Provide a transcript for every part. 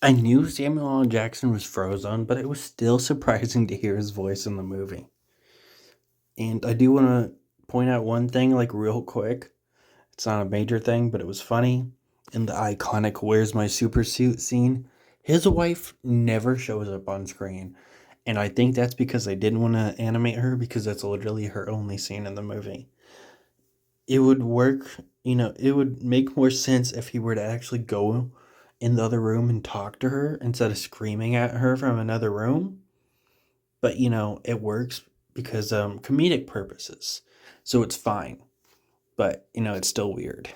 I knew Samuel L. Jackson was Frozone, but it was still surprising to hear his voice in the movie. And I do want to point out one thing, like, real quick. It's not a major thing, but it was funny. In the iconic Where's My Super Suit scene, his wife never shows up on screen. And I think that's because they didn't want to animate her, because that's literally her only scene in the movie. It would work, it would make more sense if he were to actually go in the other room and talk to her instead of screaming at her from another room. But it works because comedic purposes. So it's fine. But it's still weird.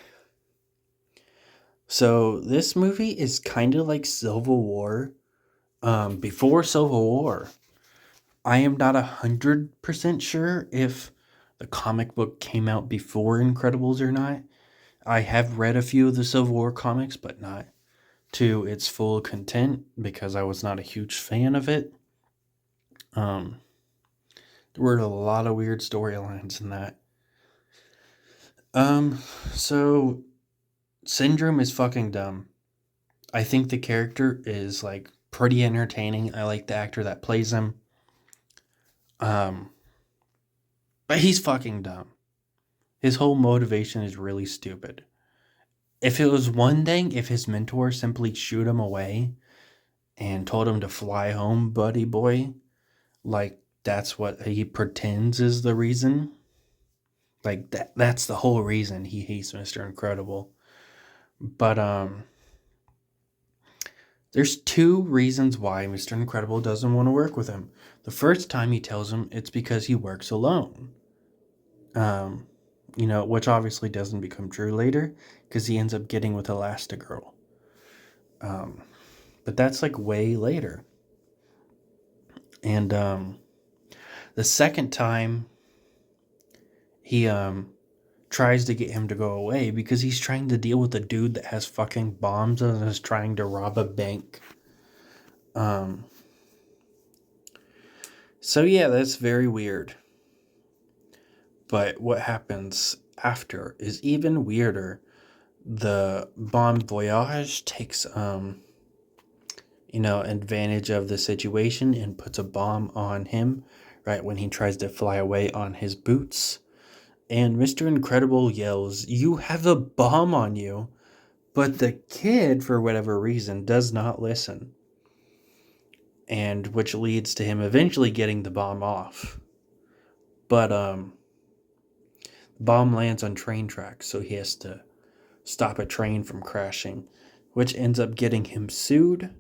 So this movie is kind of like Civil War. Before Civil War, I am not 100% sure if the comic book came out before Incredibles or not. I have read a few of the Civil War comics, but not to its full content because I was not a huge fan of it. Um, there were a lot of weird storylines in that. Um, so Syndrome is fucking dumb. I think the character is like pretty entertaining. I like the actor that plays him. Um, but he's fucking dumb. His whole motivation is really stupid. If it was one thing, if his mentor simply shooed him away and told him to fly home, buddy boy, like that's what he pretends is the reason. Like that's the whole reason he hates Mr. Incredible. But there's two reasons why Mr. Incredible doesn't want to work with him. The first time he tells him it's because he works alone. Um, which obviously doesn't become true later because he ends up getting with Elastigirl. Um, but that's like way later. And the second time he tries to get him to go away because he's trying to deal with a dude that has fucking bombs and is trying to rob a bank. Um, so yeah, that's very weird. But what happens after is even weirder. The Bon Voyage takes advantage of the situation and puts a bomb on him right when he tries to fly away on his boots. And Mr. Incredible yells, "You have a bomb on you!" But the kid, for whatever reason, does not listen. And which leads to him eventually getting the bomb off. But the bomb lands on train tracks, so he has to stop a train from crashing, which ends up getting him sued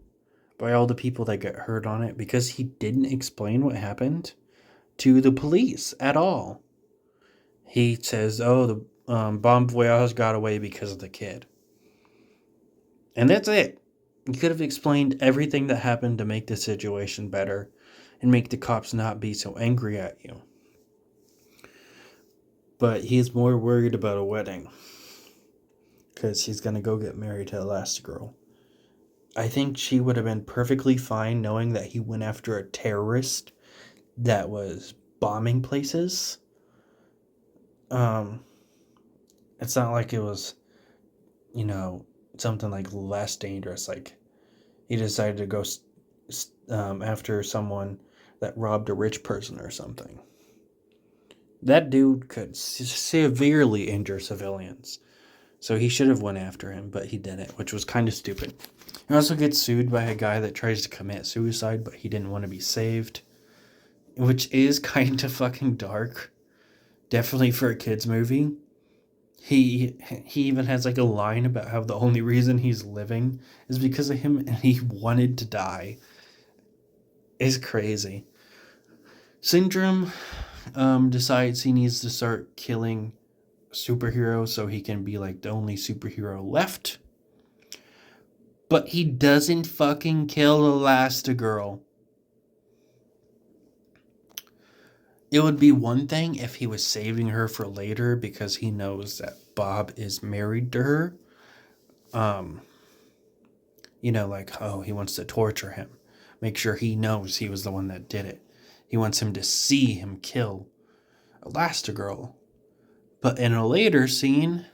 by all the people that got hurt on it because he didn't explain what happened to the police at all. He says, "Oh, the Bon Voyage got away because of the kid." And that's it. You could have explained everything that happened to make the situation better and make the cops not be so angry at you. But he's more worried about a wedding because he's going to go get married to Elastigirl. I think she would have been perfectly fine knowing that he went after a terrorist that was bombing places. Um, it's not like it was, you know, something like less dangerous. Like he decided to go after someone that robbed a rich person or something. That dude could severely injure civilians. So he should have went after him, but he didn't, which was kind of stupid. He also gets sued by a guy that tries to commit suicide, but he didn't want to be saved, which is kind of fucking dark. Definitely for a kids movie. He even has like a line about how the only reason he's living is because of him and he wanted to die. It's crazy. Syndrome decides he needs to start killing superheroes so he can be like the only superhero left. But he doesn't fucking kill Elastigirl. It would be one thing if he was saving her for later because he knows that Bob is married to her. Um, like, oh, he wants to torture him. Make sure he knows he was the one that did it. He wants him to see him kill Elastigirl. But in a later scene,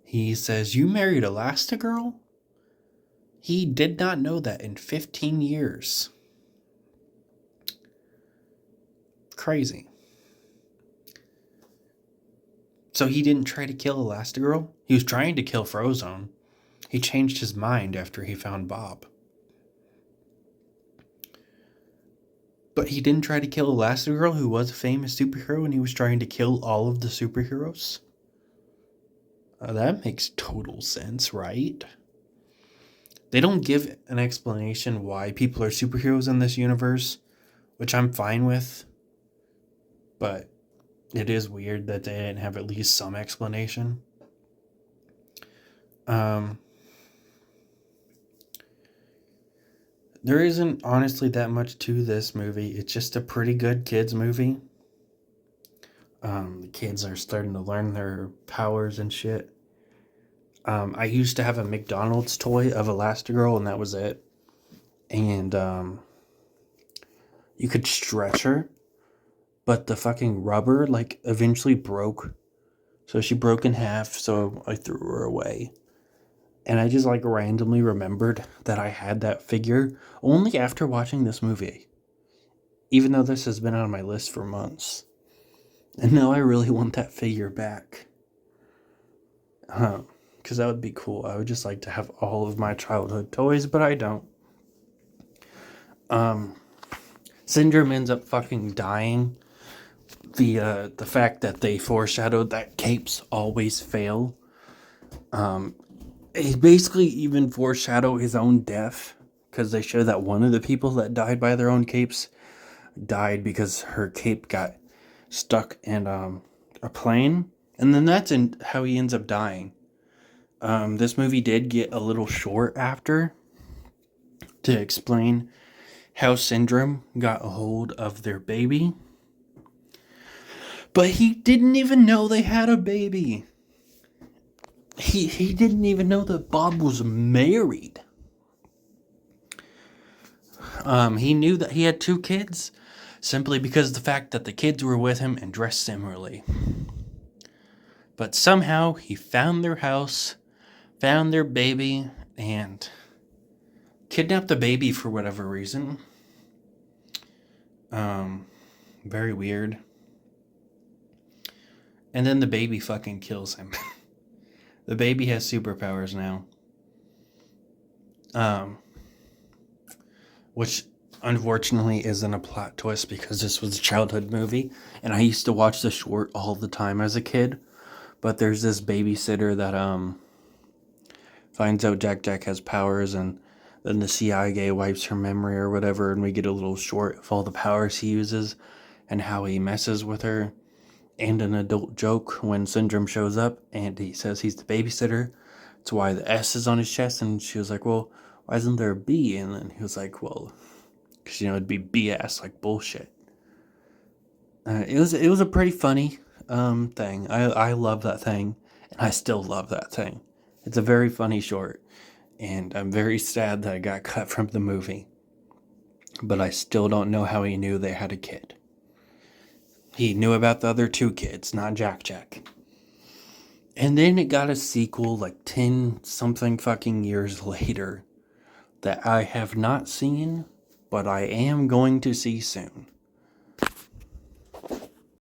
he says, "You married Elastigirl?" He did not know that in 15 years. Crazy. So he didn't try to kill Elastigirl? He was trying to kill Frozone. He changed his mind after he found Bob. But he didn't try to kill Elastigirl, who was a famous superhero, and he was trying to kill all of the superheroes? That makes total sense, right? They don't give an explanation why people are superheroes in this universe, which I'm fine with. But it is weird that they didn't have at least some explanation. There isn't honestly that much to this movie. It's just a pretty good kids movie. The kids are starting to learn their powers and shit. I used to have a McDonald's toy of Elastigirl, and that was it. And you could stretch her, but the fucking rubber eventually broke. So she broke in half, so I threw her away. And I just randomly remembered that I had that figure only after watching this movie. Even though this has been on my list for months. And now I really want that figure back. Because that would be cool. I would just like to have all of my childhood toys, but I don't. Syndrome ends up fucking dying. The fact that they foreshadowed that capes always fail. He basically even foreshadowed his own death, because they show that one of the people that died by their own capes died because her cape got stuck in a plane, and then that's how he ends up dying. This movie did get a little short after to explain how Syndrome got a hold of their baby, but he didn't even know they had a baby. He didn't even know that Bob was married. He knew that he had 2 kids simply because of the fact that the kids were with him and dressed similarly. But somehow he found their house, found their baby, and kidnapped the baby for whatever reason. Very weird. And then the baby fucking kills him. The baby has superpowers now. Which unfortunately isn't a plot twist because this was a childhood movie. And I used to watch the short all the time as a kid. But there's this babysitter that finds out Jack has powers, and then the CIA wipes her memory or whatever, and we get a little short of all the powers he uses and how he messes with her. And an adult joke when Syndrome shows up and he says he's the babysitter. That's why the S is on his chest. And she was like, well, why isn't there a B? And then he was like, well, because, it'd be BS, like bullshit. It was a pretty funny thing. I love that thing. And I still love that thing. It's a very funny short. And I'm very sad that it got cut from the movie. But I still don't know how he knew they had a kid. He knew about the other 2 kids, not Jack. And then it got a sequel 10 something fucking years later that I have not seen, but I am going to see soon.